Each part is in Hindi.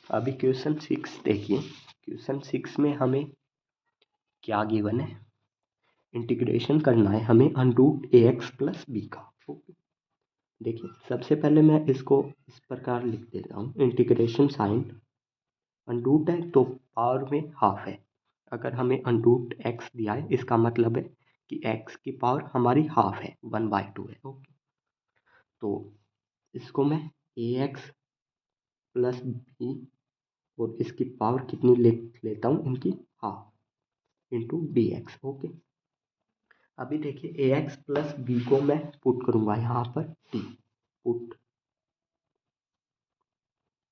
अभी क्वेश्चन 6 देखिए। क्वेश्चन 6 में हमें क्या गिवन है, इंटीग्रेशन करना है हमें अंडरूट ए एक्स प्लस बी का। ओके, देखिए सबसे पहले मैं इसको इस प्रकार लिख देता हूँ, इंटीग्रेशन साइन अंडरूट है तो पावर में हाफ है। अगर हमें अंडरूट एक्स दिया है इसका मतलब है कि एक्स की पावर हमारी हाफ है, 1/2 है। ओके, तो इसको मैं ए एक्स प्लस बी और इसकी पावर कितनी लिख लेता हूँ, इनकी half into D x. Okay, अभी देखिए ए एक्स प्लस बी को मैं पुट करूँगा यहाँ पर T, put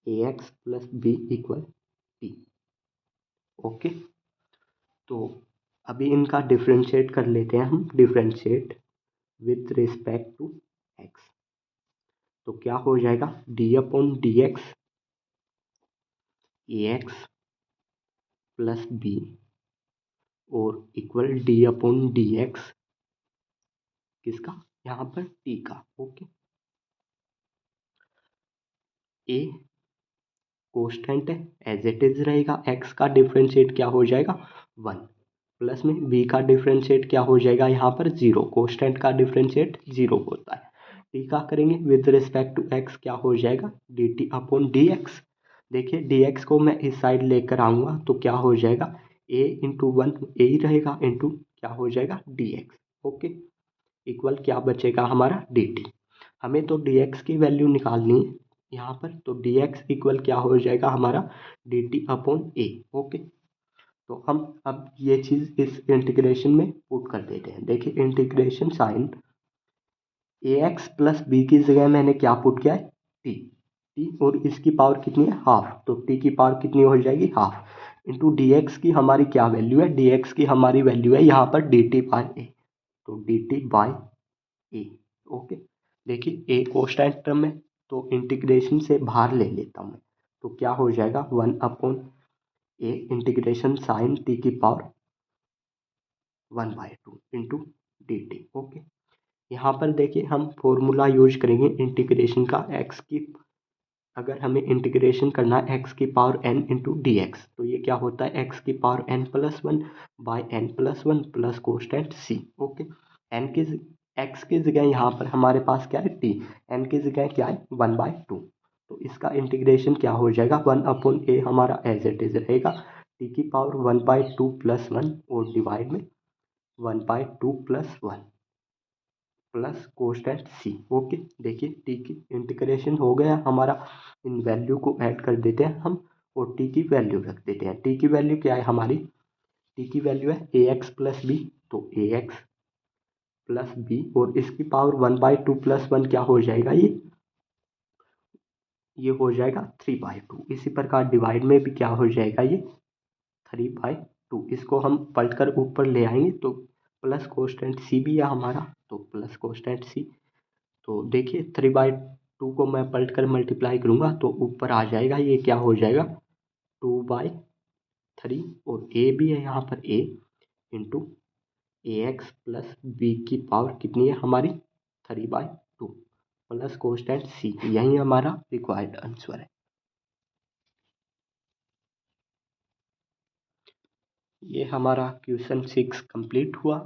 A X plus B equal T. Okay, तो अभी इनका डिफ्रेंशिएट कर लेते हैं हम, differentiate with respect to X. तो क्या हो जाएगा, D upon D X A X plus B और equal D upon D X किसका, यहाँ पर टी का। ओके, ए कोस्टेंट है, एज इट इज रहेगा, एक्स का डिफरेंशिएट क्या हो जाएगा 1, प्लस में बी का डिफरेंशिएट क्या हो जाएगा यहाँ पर 0, कोस्टेंट का डिफरेंशिएट 0 होता है। टी का करेंगे विद रिस्पेक्ट टू एक्स, क्या हो जाएगा D T upon D x. देखिए डी एक्स को मैं इस साइड लेकर आऊँगा तो क्या हो जाएगा ए इंटू 1 ए ही रहेगा, इंटू क्या हो जाएगा डी एक्स। ओके, इक्वल क्या बचेगा हमारा डी टी। हमें तो डी एक्स की वैल्यू निकालनी है यहाँ पर, तो डी एक्स इक्वल क्या हो जाएगा हमारा डी टी अपॉन ए। ओके, तो हम अब ये चीज़ इस इंटीग्रेशन में पुट कर देते हैं। देखिए इंटीग्रेशन साइन ए एक्स प्लस बी की जगह मैंने क्या पुट किया है टी, टी और इसकी पावर कितनी है हाफ, तो टी की पावर कितनी हो जाएगी हाफ, इंटू डी एक्स की हमारी क्या वैल्यू है, डी एक्स की हमारी वैल्यू है यहाँ पर डी टी बाई ए, तो D T by A. Okay, देखिए ए कोस्टेंट टर्म है तो इंटीग्रेशन से बाहर ले लेता हूँ मैं, तो क्या हो जाएगा 1 upon A integration sine T की power 1/2 into D T. Okay, यहाँ पर देखिए हम फॉर्मूला यूज करेंगे इंटीग्रेशन का, एक्स की अगर हमें इंटीग्रेशन करना है एक्स की power N into D X, तो ये क्या होता है एक्स की power N plus one by N plus one plus constant C. Okay, N की एक्स की जगह यहाँ पर हमारे पास क्या है टी, एन की जगह क्या है 1/2, तो इसका इंटीग्रेशन क्या हो जाएगा 1 अपॉन ए हमारा एज इट इज रहेगा, टी की पावर 1/2 प्लस 1 और डिवाइड में 1/2 plus 1 plus constant C. Okay, देखिए टी की इंटीग्रेशन हो गया हमारा, इन वैल्यू को ऐड कर देते हैं हम और टी की वैल्यू रख देते हैं। टी की वैल्यू क्या है हमारी, टी की वैल्यू है ए एक्स प्लस बी, तो ए एक्स प्लस बी और इसकी पावर 1/2 प्लस 1 क्या हो जाएगा ये हो जाएगा 3/2। इसी प्रकार डिवाइड में भी क्या हो जाएगा ये 3/2, इसको हम पलट कर ऊपर ले आएंगे तो प्लस कोस्टेंट सी भी है हमारा, तो प्लस कोस्टेंट सी, तो देखिए 3/2 को मैं पलट कर मल्टीप्लाई करूँगा तो ऊपर आ जाएगा, ये क्या हो जाएगा 2/3 और ए भी है यहाँ पर ए इंटू ए एक्स प्लस बी की पावर कितनी है हमारी 3/2 प्लस कोस्टेंट सी, यही हमारा रिक्वायर्ड आंसर है। ये हमारा क्वेश्चन 6 कंप्लीट हुआ।